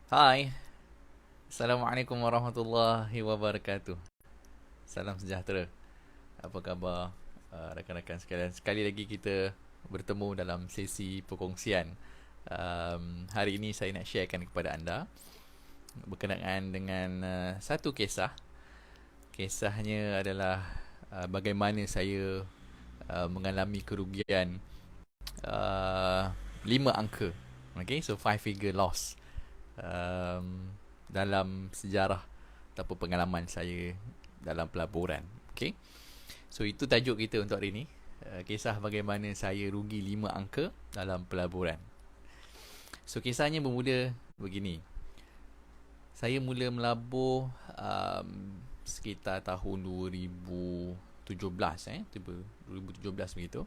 Hai, Assalamualaikum warahmatullahi wabarakatuh. Salam sejahtera. Apa khabar rakan-rakan sekalian? Sekali lagi kita bertemu dalam sesi perkongsian. Hari ini saya nak sharekan kepada anda berkenaan dengan satu kisah. Kisahnya adalah bagaimana saya mengalami kerugian uh, 5 angka. Okay, so 5 figure loss dalam sejarah ataupun pengalaman saya dalam pelaburan. Okay, so itu tajuk kita untuk hari ini. Kisah bagaimana saya rugi 5 angka dalam pelaburan. So kisahnya bermula begini. Saya mula melabur sekitar tahun 2017 2017 begitu.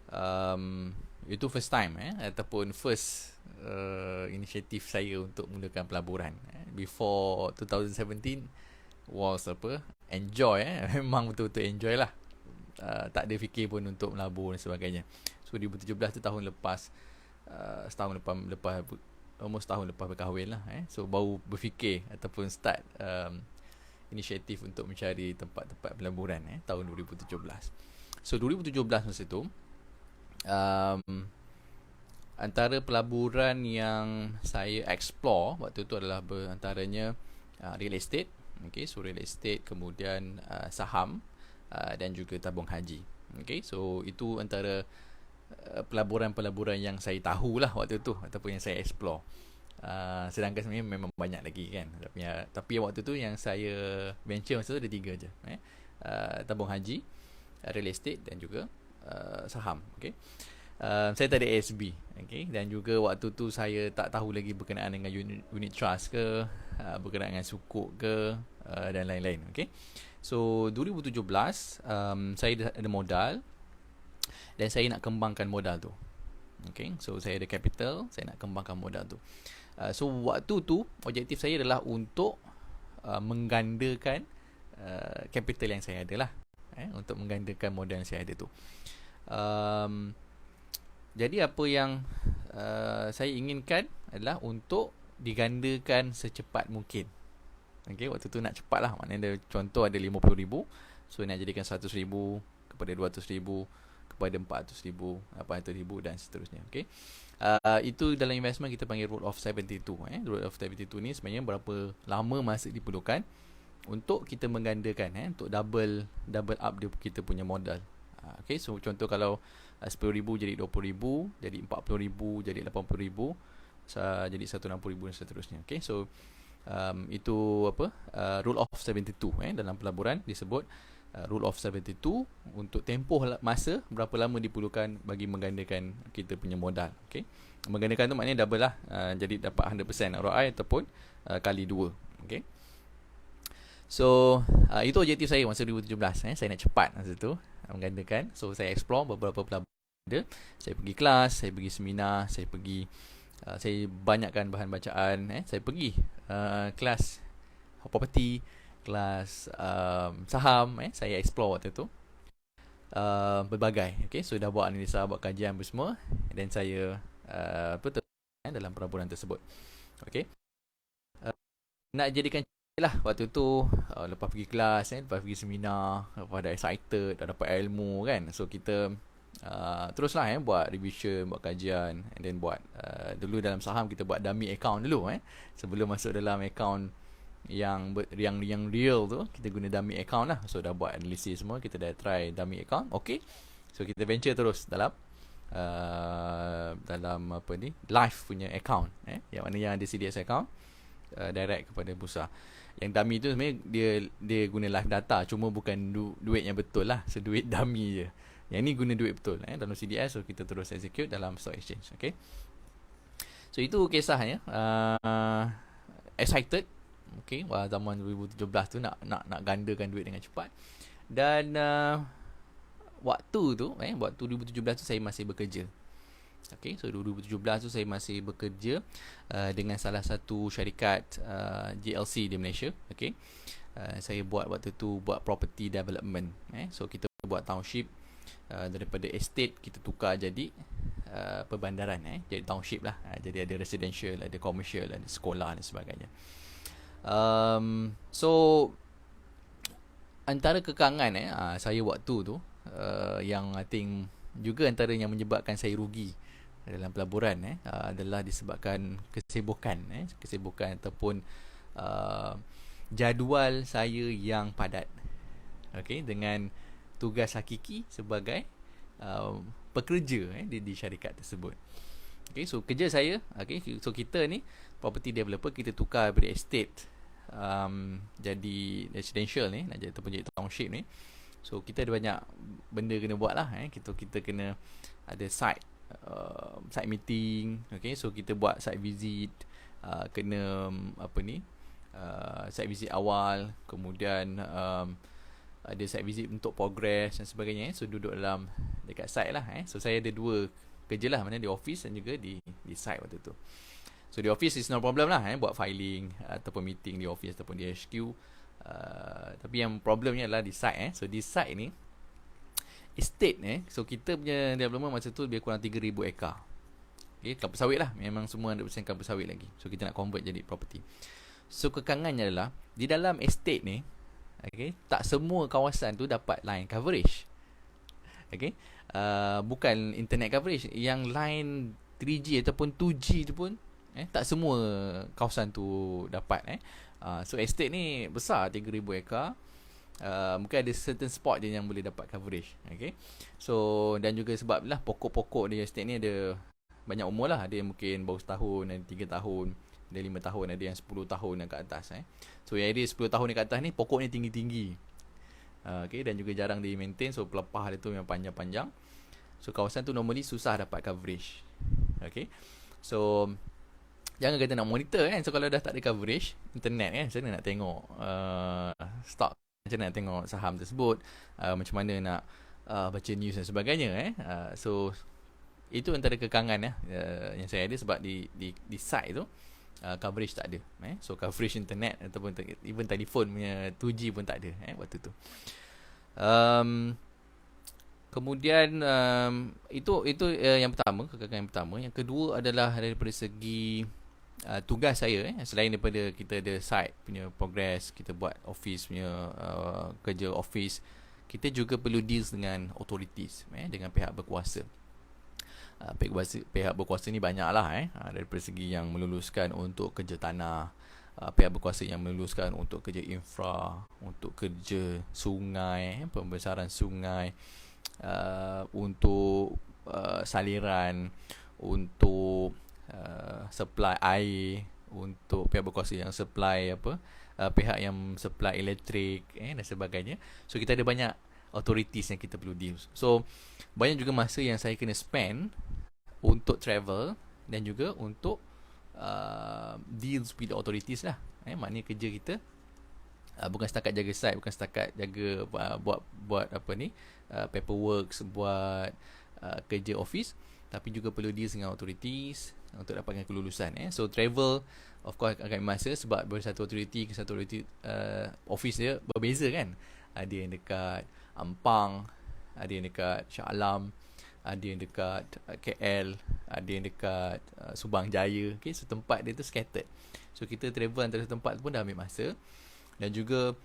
um, Itu first time ataupun first inisiatif saya untuk mulakan pelaburan. Before 2017 was apa, enjoy memang betul-betul enjoy lah. Tak ada fikir pun untuk melabur dan sebagainya. So 2017 tu tahun lepas, setahun lepas almost tahun lepas berkahwin lah. So baru berfikir ataupun start inisiatif untuk mencari tempat-tempat pelaburan tahun 2017. So 2017 masa tu, um, antara pelaburan yang saya explore waktu tu adalah antaranya real estate. Okay, so real estate, kemudian saham, dan juga tabung haji. Okay, so itu antara pelaburan-pelaburan yang saya tahulah waktu tu ataupun yang saya explore. Sedangkan sebenarnya memang banyak lagi kan, tapi waktu tu yang saya venture masa tu ada 3 je. Tabung haji, real estate dan juga saham. Okay, saya tak ada ASB. Okay, dan juga waktu tu saya tak tahu lagi berkenaan dengan unit trust ke, berkenaan dengan sukuk ke, dan lain-lain. Okay, so 2017 saya ada modal dan saya nak kembangkan modal tu. Okay, so saya ada capital, saya nak kembangkan modal tu. So waktu tu objektif saya adalah untuk menggandakan capital yang saya ada lah, untuk menggandakan modal yang saya ada tu. Jadi apa yang saya inginkan adalah untuk digandakan secepat mungkin. Okay, waktu tu nak cepat lah. Maknanya contoh ada 50,000, so nak jadikan 100,000 kepada 200,000 kepada 400,000, 800,000 dan seterusnya. Okay, itu dalam investment kita panggil rule of 72. Rule of 72 ni sebenarnya berapa lama masa diperlukan untuk kita menggandakan, untuk double up kita punya modal. Okay, so contoh kalau 10,000 jadi 20,000, jadi 40,000, jadi 80,000, jadi 160,000 dan seterusnya. Okay, so itu apa, rule of 72 dalam pelaburan disebut rule of 72 untuk tempoh masa berapa lama diperlukan bagi menggandakan kita punya modal. Okay, menggandakan tu maknanya double lah, jadi dapat 100% ROI ataupun kali 2. Okay, so itu objektif saya masa 2017. Saya nak cepat masa tu menggandakan. So saya explore beberapa pelaburan. Saya pergi kelas, saya pergi seminar, saya banyakkan bahan bacaan. Saya pergi kelas property, kelas saham. Saya explore waktu tu berbagai. Okay, so dah buat analisa, buat kajian semua, dan saya betul dalam pelaburan tersebut. Okay, nak jadikan lah waktu tu, lepas pergi kelas, lepas pergi seminar, lepas dah excited, dah dapat ilmu kan. So kita teruslah buat revision, buat kajian, and then buat dulu dalam saham kita buat dummy account dulu sebelum masuk dalam account yang real tu, kita guna dummy account lah. So dah buat analisis semua, kita dah try dummy account. Okay, so kita venture terus dalam apa ni, live punya account, yang mana yang ada CDS account, direct kepada bursa. Yang dummy tu sebenarnya dia guna live data, cuma bukan duit yang betul lah, so duit dummy je. Yang ni guna duit betul dalam CDS, so kita terus execute dalam stock exchange. Okay, so itu kisahnya. Excited. Okay, zaman 2017 tu nak gandakan duit dengan cepat. Dan waktu 2017 tu saya masih bekerja. Okay, so 2017 tu saya masih bekerja dengan salah satu syarikat GLC di Malaysia. Okay, saya buat waktu tu buat property development. So kita buat township, daripada estate kita tukar jadi perbandaran, jadi township lah. Jadi ada residential, ada commercial, ada sekolah dan sebagainya. So antara kekangan saya waktu tu, yang I think juga antara yang menyebabkan saya rugi dalam pelaburan adalah disebabkan kesibukan ataupun jadual saya yang padat. Okey, dengan tugas hakiki sebagai pekerja di syarikat tersebut. Okey, so kerja saya, so kita ni property developer, kita tukar dari estate jadi residential ni, nak jadi ataupun jadi township ni. So kita ada banyak benda kena buat lah. Kita kena ada site meeting. Okay, so kita buat site visit, kena site visit awal, kemudian ada site visit untuk progress dan sebagainya. So duduk dekat site lah. So saya ada dua kerja lah, mana di office dan juga di site waktu tu. So di office is no problem lah, buat filing ataupun meeting di office ataupun di HQ. Tapi yang problemnya adalah di site. So di site ni estate so kita punya development masa tu lebih kurang 3,000 ekar. Okay, kelapa sawit lah, memang semua 100% kelapa sawit lagi. So kita nak convert jadi property. So kekangannya adalah di dalam estate ni, tak semua kawasan tu dapat line coverage. Bukan internet coverage, yang line 3G ataupun 2G tu pun tak semua kawasan tu dapat. So estate ni besar, 3,000 ekar. Mungkin ada certain spot je yang boleh dapat coverage. So dan juga sebab lah pokok-pokok di estate ni ada banyak umur lah. Ada yang mungkin baru setahun, ada 3 tahun, ada 5 tahun, ada yang 10 tahun yang ke atas. So yang ada 10 tahun yang ke atas ni pokoknya tinggi-tinggi. Dan juga jarang di maintain. So pelepah dia tu memang panjang-panjang. So kawasan tu normally susah dapat coverage. So jangan kata nak monitor So kalau dah tak ada coverage internet macam mana nak tengok stock, macam mana nak tengok saham tersebut, macam mana nak baca news dan sebagainya. So itu antara kekangan yang saya ada, sebab di site tu coverage tak ada. So coverage internet ataupun even telefon punya 2G pun tak ada waktu tu. Kemudian itu yang pertama, kekangan yang pertama. Yang kedua adalah daripada segi tugas saya. Selain daripada kita ada site punya progress, kita buat office punya kerja office, kita juga perlu deal dengan authorities, dengan pihak berkuasa. Pihak berkuasa ni banyak lah daripada segi yang meluluskan untuk kerja tanah, pihak berkuasa yang meluluskan untuk kerja infra, untuk kerja sungai, pembesaran sungai, untuk saliran, untuk supply air, untuk pihak berkuasa yang supply pihak yang supply elektrik dan sebagainya. So kita ada banyak authorities yang kita perlu deal. So banyak juga masa yang saya kena spend untuk travel dan juga untuk deals with the authorities lah. Maknanya kerja kita bukan setakat jaga site, bukan setakat jaga buat paperwork, buat kerja office, tapi juga perlu deal dengan authorities untuk dapatkan kelulusan. So travel of course akan masa, sebab dari satu authority ke satu authority, office dia berbeza kan. Ada yang dekat Ampang, ada yang dekat Shah Alam, ada yang dekat KL, ada yang dekat Subang Jaya. So tempat dia tu scattered. So kita travel antara tempat tu pun dah ambil masa. Dan juga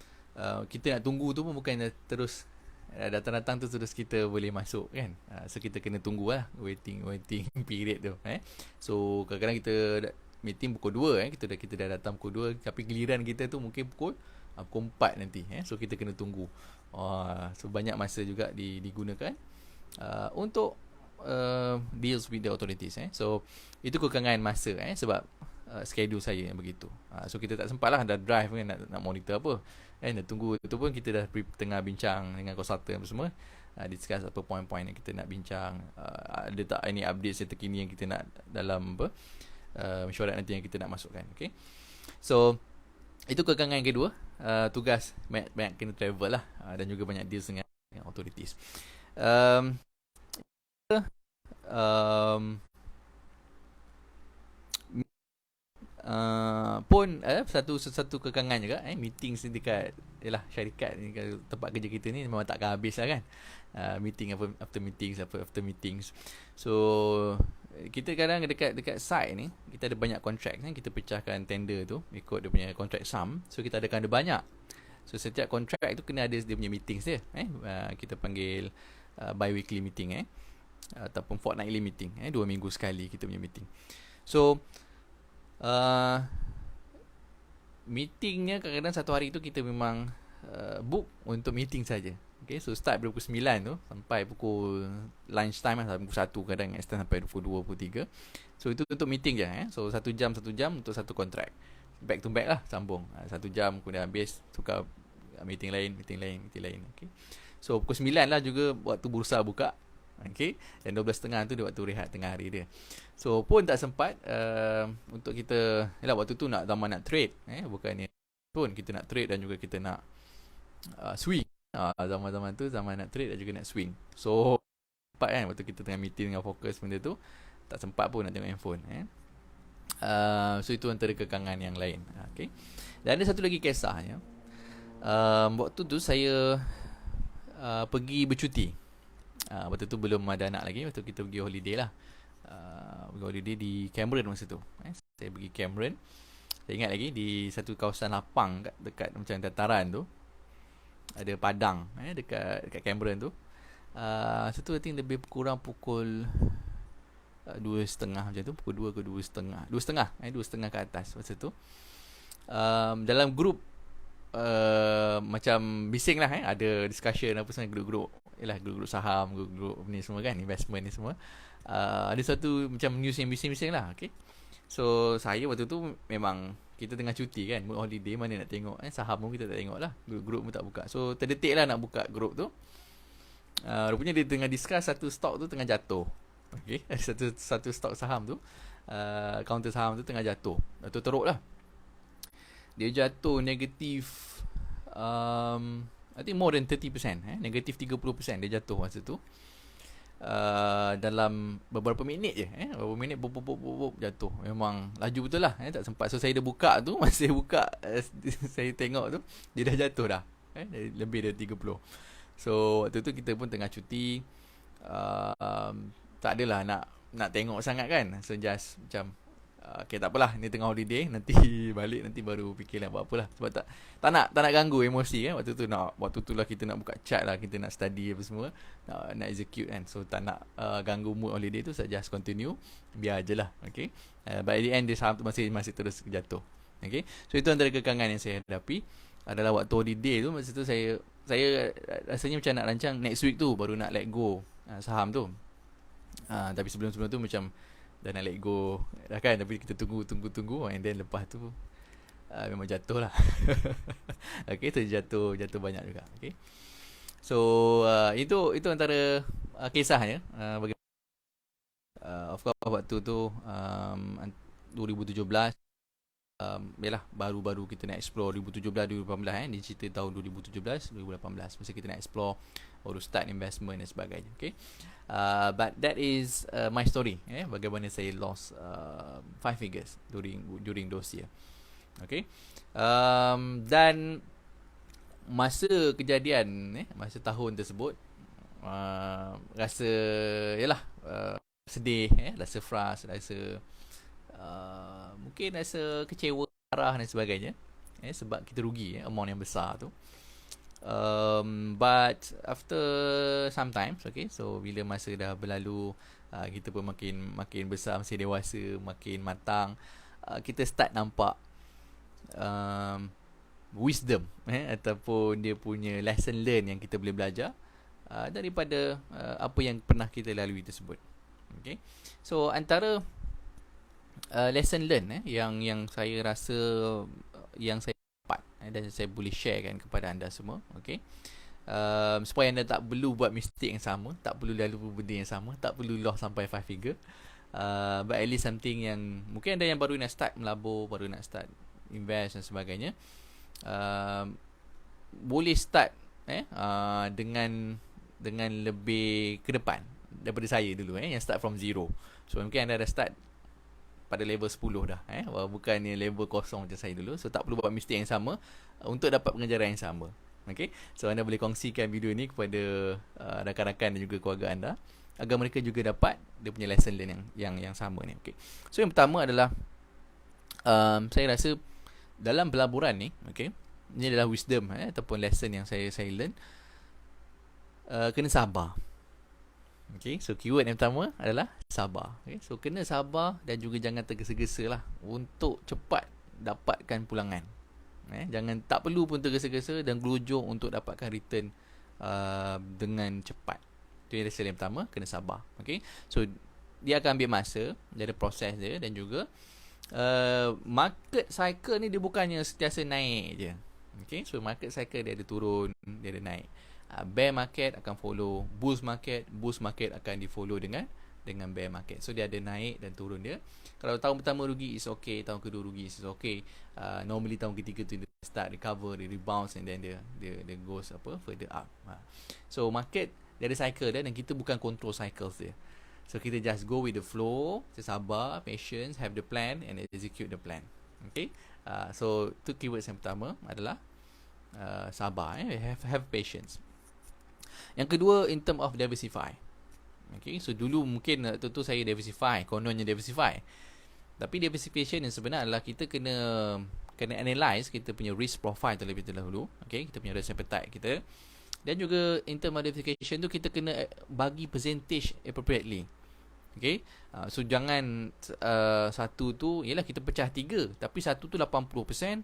kita nak tunggu tu pun bukan terus datang-datang tu terus kita boleh masuk kan. So kita kena tunggu lah, waiting period tu. So kadang-kadang kita meeting pukul 2, kita dah datang pukul 2, tapi giliran kita tu mungkin pukul 4 nanti. So kita kena tunggu. So banyak masa juga digunakan untuk deals with the authorities. So itu kekangan masa sebab schedule saya yang begitu. So kita tak sempat lah dah drive kan, nak monitor apa. Nak tunggu tu pun kita dah tengah bincang dengan consultant apa semua, discuss apa point-point yang kita nak bincang, ada tak any updates yang terkini yang kita nak dalam mesyuarat nanti yang kita nak masukkan. So itu kekangan yang kedua. Tugas banyak kena travel lah, dan juga banyak deals dengan authorities. Pun satu kekangan juga, meeting dekat yalah syarikat ni, tempat kerja kita ni memang takkan habis lah kan. Meeting after meetings. So kita kadang dekat site ni kita ada banyak kontrak kan, kita pecahkan tender tu ikut dia punya contract sum. So kita ada banyak. So setiap kontrak tu kena ada dia punya meetings dia. Kita panggil bi-weekly meeting ataupun fortnightly meeting. 2 minggu sekali kita punya meeting. So meetingnya kadang-kadang satu hari tu kita memang book untuk meeting saja. Okay, so start pukul 9 tu sampai pukul lunch time sampai pukul 1, kadang extend sampai pukul 2, pukul 3. So itu untuk meeting je. So 1 jam untuk satu kontrak. Back to back lah, sambung. 1 jam kemudian habis, tukar meeting lain. Okay. So pukul 9 lah juga waktu bursa buka. Okay. Dan 12.30 tu dia waktu rehat tengah hari dia. So pun tak sempat untuk kita, yalah waktu tu zaman nak trade. Bukannya pun kita nak trade dan juga kita nak swing. Zaman-zaman tu zaman nak trade dan juga nak swing. So sempat kan waktu kita tengah meeting dengan fokus benda tu, tak sempat pun nak tengok handphone. So itu antara kekangan yang lain. Okay. Dan ada satu lagi kisahnya. Waktu tu saya pergi bercuti. Waktu tu belum ada anak lagi. Waktu kita pergi holiday lah. Pergi holiday di Cameron masa tu. Saya pergi Cameron. Saya ingat lagi di satu kawasan lapang dekat macam dataran tu. Ada padang dekat Cameron tu. So tu I think lebih kurang pukul 2.30 macam tu. Pukul 2 ke 2.30. 2.30 ke atas masa tu. Dalam grup macam bising lah, ada discussion apa semua, grup-grup, yalah grup-grup saham, grup-grup ni semua kan, investment ni semua. Ada satu macam news yang bising-bising lah. Okay. So saya waktu tu memang kita tengah cuti kan, mood holiday, mana nak tengok saham pun kita tak tengok lah, grup pun tak buka. So terdetik lah nak buka grup tu. Rupanya dia tengah discuss satu stok tu tengah jatuh. Okay. Satu stok saham tu, counter saham tu tengah jatuh teruk lah. Dia jatuh negatif I think more than 30%, negatif 30% dia jatuh masa tu. Dalam beberapa minit je, beberapa minit bop jatuh. Memang laju betul lah, tak sempat. So saya dah buka tu, masa saya buka saya tengok tu dia dah jatuh dah, lebih dari 30. So waktu tu kita pun tengah cuti, tak adalah nak tengok sangat kan. So just macam okay, tak apalah, ni tengah holiday, nanti balik nanti baru fikir lah buat apalah. Sebab tak nak ganggu emosi kan. Waktu tu lah kita nak buka chart lah, kita nak study apa semua, nak execute kan. So tak nak ganggu mood holiday tu, so just continue, biar je lah. Okay. But at the end dia saham tu masih terus jatuh. Okay. So itu antara kekangan yang saya hadapi adalah waktu holiday tu. Masa tu saya rasanya macam nak rancang next week tu baru nak let go saham tu. Tapi sebelum tu macam dah nak let go dah kan, tapi kita tunggu and then lepas tu memang jatuh lah. Okay, tu jatuh banyak juga. Okay. So itu antara kisahnya. Of course waktu tu 2017, yalah baru-baru kita nak explore 2017 2018 ni cerita tahun 2017 2018 masa kita nak explore, baru start investment dan sebagainya. Okay. But that is my story, bagaimana saya lost 5 figures during those year. Okay. Dan masa kejadian masa tahun tersebut, rasa yalah sedih, rasa frust, rasa mungkin rasa kecewa, marah dan sebagainya, sebab kita rugi amount yang besar tu. But after sometimes, okay, so bila masa dah berlalu, kita pun makin besar, masih dewasa, makin matang, kita start nampak wisdom ataupun dia punya lesson learn yang kita boleh belajar daripada apa yang pernah kita lalui tersebut. Okay. So antara lesson learn yang saya rasa yang saya dapat dan saya boleh sharekan kepada anda semua. Okay. Supaya anda tak perlu buat mistake yang sama, tak perlu lalu benda yang sama, tak perlu loss sampai 5 figure, but at least something yang mungkin anda yang baru nak start melabur, baru nak start invest dan sebagainya, boleh start dengan lebih ke depan daripada saya dulu, yang start from zero. So mungkin anda dah start pada level 10 dah, bukannya level kosong macam saya dulu. So tak perlu buat mistake yang sama untuk dapat pengajaran yang sama. Okay, so anda boleh kongsikan video ni kepada rakan-rakan dan juga keluarga anda agar mereka juga dapat dia punya lesson learn yang sama ni. Okay, so yang pertama adalah saya rasa dalam pelaburan ni, okay, ini adalah wisdom ataupun lesson yang saya learn. Kena sabar. Okay, so keyword yang pertama adalah sabar. Okay, so kena sabar dan juga jangan tergesa-gesa lah untuk cepat dapatkan pulangan. Jangan, tak perlu pun tergesa-gesa dan gelujung untuk dapatkan return dengan cepat. Itu yang lesson yang pertama, kena sabar. Okay, so dia akan ambil masa, dia ada proses dia, dan juga market cycle ni dia bukannya sentiasa naik je. Okay, so market cycle dia ada turun, dia ada naik. Bear market akan follow bull market akan di follow dengan bear market. So dia ada naik dan turun dia. Kalau tahun pertama rugi is okay, tahun kedua rugi is okay. Normally tahun ketiga tu dia start recover, dia rebounds, and then dia goes further up. So market dia ada cycle dia, dan kita bukan control cycles dia. So kita just go with the flow, sabar, patience, have the plan and execute the plan. Okay, so tu keywords yang pertama adalah sabar, have patience. Yang kedua, in term of diversify. Okay, so dulu mungkin tentu saya diversify, kononnya diversify. Tapi diversification yang sebenar adalah kita kena analyze kita punya risk profile terlebih dahulu. Okay, kita punya risk appetite kita. Dan juga in term of diversification tu kita kena bagi percentage appropriately. Okay, so jangan satu tu, ialah kita pecah 3, tapi satu tu 80%,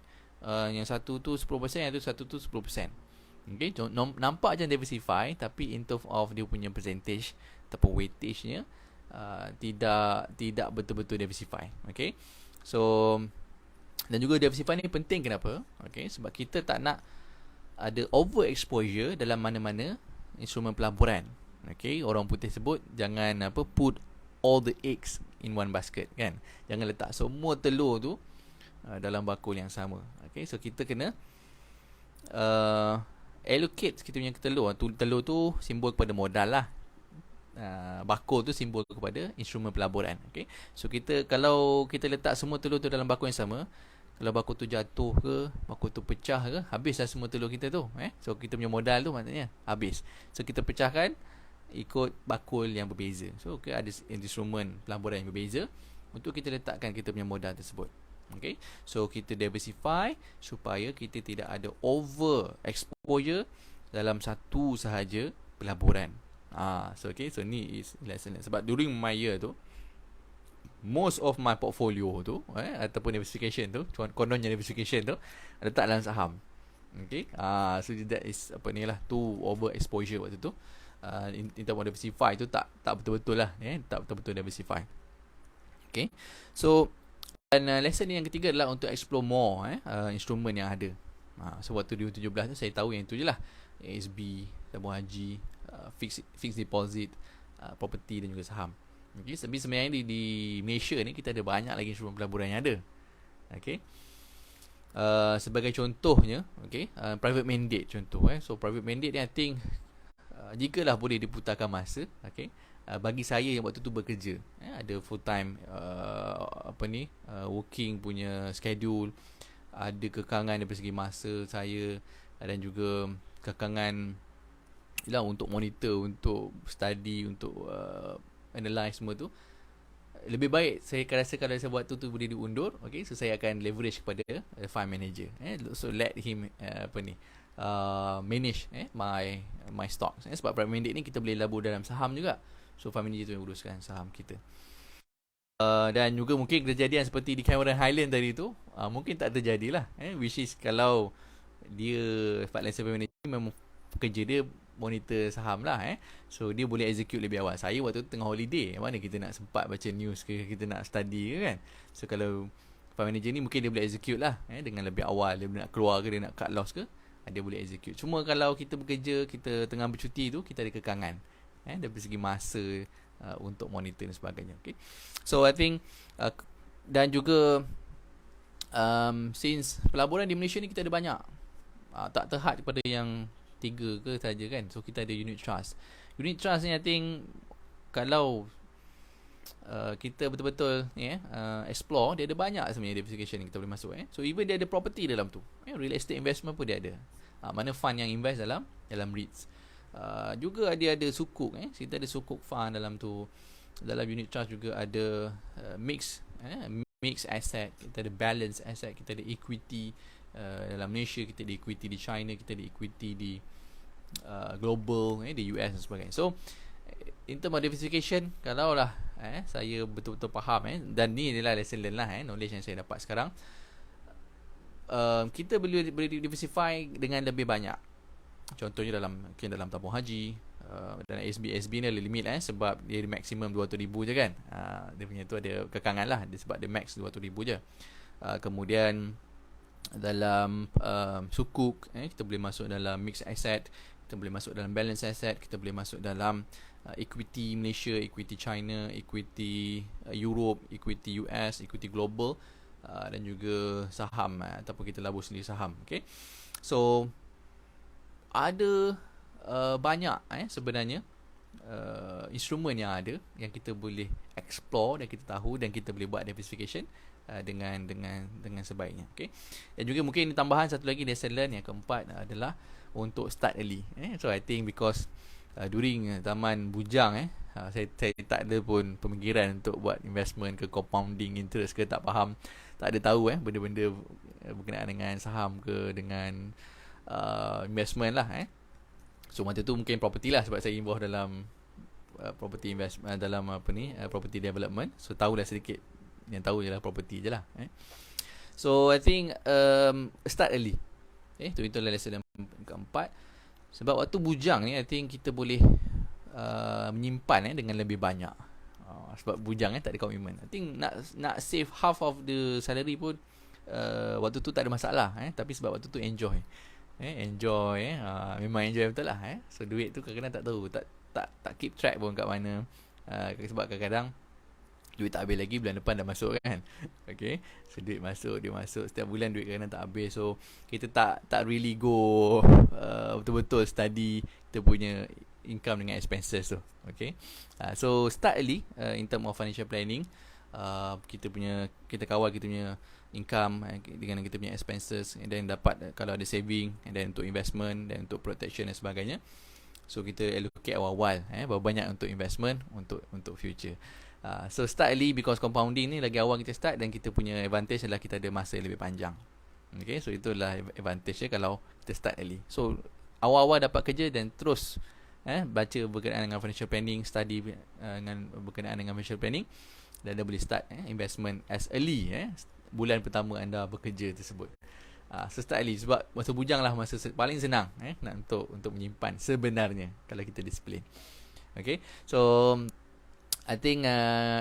yang satu tu 10%, yang tu satu tu 10%. Okay, nampak macam diversify, tapi in terms of dia punya percentage ataupun weightage-nya tidak betul-betul diversify. Okay, so dan juga diversify ni penting. Kenapa? Okay, sebab kita tak nak ada over exposure dalam mana-mana instrumen pelaburan. Okay, orang putih sebut jangan put all the eggs in one basket, kan? Jangan letak semua telur tu dalam bakul yang sama. Okay, so kita kena allocate kita punya telur. Telur tu simbol kepada modal lah. Bakul tu simbol kepada instrumen pelaburan. Okay, so kalau kita letak semua telur tu dalam bakul yang sama, kalau bakul tu jatuh ke, bakul tu pecah ke, habislah semua telur kita tu. So kita punya modal tu maknanya habis. So kita pecahkan ikut bakul yang berbeza. So ada instrumen pelaburan yang berbeza untuk kita letakkan kita punya modal tersebut. Okay, so kita diversify supaya kita tidak ada over exposure dalam satu sahaja pelaburan. So okay, so ni is lesson. Sebab during my year tu, most of my portfolio tu ataupun diversification tu, kononnya diversification tu letak dalam saham. Okay, so that is too over exposure waktu tu. In term of diversify tu tak betul-betul lah, tak betul-betul diversify. Okay, so dan lesson yang ketiga adalah untuk explore more instrumen yang ada. So waktu 2017 tu saya tahu yang itu je lah, ASB, tabung haji, fixed deposit, property dan juga saham. Okay, tapi sebenarnya di Malaysia ni kita ada banyak lagi instrumen pelaburan yang ada. Okay, sebagai contohnya, okay, private mandate contoh. So private mandate ni I think jikalah boleh diputarkan masa, okay, bagi saya yang waktu tu bekerja, ada full time working punya schedule, ada kekangan dari segi masa saya, dan juga kekangan untuk monitor, untuk study, untuk analyse semua tu. Lebih baik saya rasa kalau saya buat tu boleh diundur. Okay, so saya akan leverage kepada fund manager, so let him manage my stocks. Sebab private mandate ni kita boleh labur dalam saham juga. So fund manager tu yang uruskan saham kita. Dan juga mungkin kejadian seperti di Cameron Highland tadi tu mungkin tak terjadilah, which is kalau dia financial manager memang kerja dia monitor saham lah, so dia boleh execute lebih awal. Saya waktu tu tengah holiday, mana kita nak sempat baca news ke, kita nak study ke, kan? So kalau fund manager ni mungkin dia boleh execute lah, dengan lebih awal. Dia nak keluar ke, dia nak cut loss ke, dia boleh execute. Cuma kalau kita bekerja, kita tengah bercuti tu, kita ada kekangan dari segi masa untuk monitor dan sebagainya. Okay, so I think dan juga since pelaburan di Malaysia ni kita ada banyak, tak terhad kepada yang 3 ke saja, kan? So kita ada unit trust. Unit trust ni I think kalau kita betul-betul explore, dia ada banyak sebenarnya diversification yang kita boleh masuk. So even dia ada property dalam tu, real estate investment pun dia ada. Mana fund yang invest dalam REITs. Juga dia ada sukuk, kita ada sukuk fund dalam tu. Dalam unit trust juga ada mix asset, kita ada balance asset, kita ada equity dalam Malaysia, kita ada equity di China, kita ada equity di global, di US dan sebagainya. So in term of diversification, kalau lah saya betul-betul faham, dan ni adalah lesson learn lah, knowledge yang saya dapat sekarang, kita boleh diversify dengan lebih banyak. Contohnya dalam tabung haji, dalam SB ni ada limit sebab dia maksimum 200,000 je kan. Dia punya tu ada kekangan lah, sebab dia max 200,000 je. Kemudian dalam sukuk, kita boleh masuk dalam mixed asset, kita boleh masuk dalam balance asset, kita boleh masuk dalam equity Malaysia, equity China, equity Europe, equity US, equity global, dan juga saham, ataupun kita labur sendiri saham. Okay, so ada banyak sebenarnya instrumen yang ada yang kita boleh explore dan kita tahu, dan kita boleh buat diversification dengan sebaiknya. Okay, dan juga mungkin tambahan satu lagi lesson learn yang keempat adalah untuk start early. So I think because during zaman bujang, saya tak ada pun pemikiran untuk buat investment ke compounding interest ke, tak faham, tak ada tahu benda-benda berkenaan dengan saham ke, dengan investment lah. So masa tu mungkin property lah, sebab saya involved dalam property investment, dalam property development. So tahulah sedikit, yang tahu je lah property je lah. So I think start early. Itulah lesson yang keempat. Sebab waktu bujang ni, I think kita boleh menyimpan dengan lebih banyak. Sebab bujang tak ada komitmen. I think nak save half of the salary pun waktu tu tak ada masalah. Tapi sebab waktu tu enjoy. Memang enjoy betul lah. So duit tu kadang-kadang tak tahu, tak keep track pun kat mana. Sebab kadang-kadang duit tak habis lagi, bulan depan dah masuk kan. Okay, so duit masuk, setiap bulan duit kadang-kadang tak habis. So kita tak really go betul-betul study kita punya income dengan expenses tu. Okay, so start early in term of financial planning. Kita kawal kita punya income dengan kita punya expenses, and then dapat kalau ada saving, and then untuk investment, dan untuk protection dan sebagainya. So kita allocate awal-awal berapa banyak untuk investment, untuk future. So start early, because compounding ni lagi awal kita start, dan kita punya advantage adalah kita ada masa lebih panjang. Okay, so itulah advantage kalau kita start early. So awal-awal dapat kerja, dan terus baca berkenaan dengan financial planning, study berkenaan dengan financial planning, dan anda boleh start investment as early bulan pertama anda bekerja tersebut. So start early, sebab masa bujang lah masa paling senang nak untuk menyimpan sebenarnya, kalau kita disiplin. Okay, so I think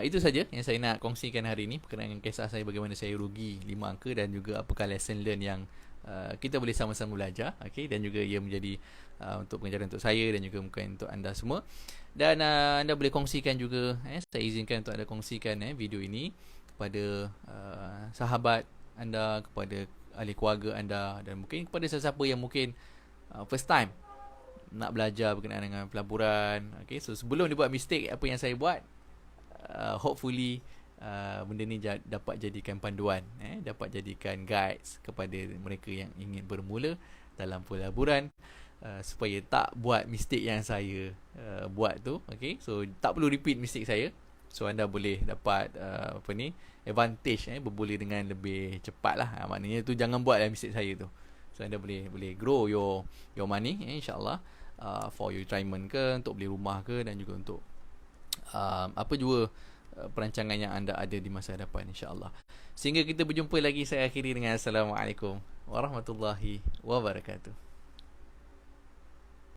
itu saja yang saya nak kongsikan hari ini berkenaan dengan kisah saya bagaimana saya rugi 5 angka, dan juga apakah lesson learn yang kita boleh sama-sama belajar. Okay, dan juga ia menjadi untuk pengajaran untuk saya, dan juga mungkin untuk anda semua. Dan anda boleh kongsikan juga, saya izinkan untuk anda kongsikan video ini kepada sahabat anda, kepada ahli keluarga anda, dan mungkin kepada sesiapa yang mungkin first time nak belajar berkenaan dengan pelaburan. Okay, so sebelum dia buat mistake apa yang saya buat, hopefully benda ni dapat jadikan panduan, dapat jadikan guides kepada mereka yang ingin bermula dalam pelaburan, supaya tak buat mistake yang saya buat tu. Okay, so tak perlu repeat mistake saya. So anda boleh dapat advantage, bermula dengan lebih cepat lah. Maknanya tu jangan buat mistake saya tu. So anda boleh grow your money, insyaAllah, for your retirement ke, untuk beli rumah ke, dan juga untuk apa juga perancangan yang anda ada di masa hadapan, insyaAllah. Sehingga kita berjumpa lagi, saya akhiri dengan Assalamualaikum warahmatullahi wabarakatuh.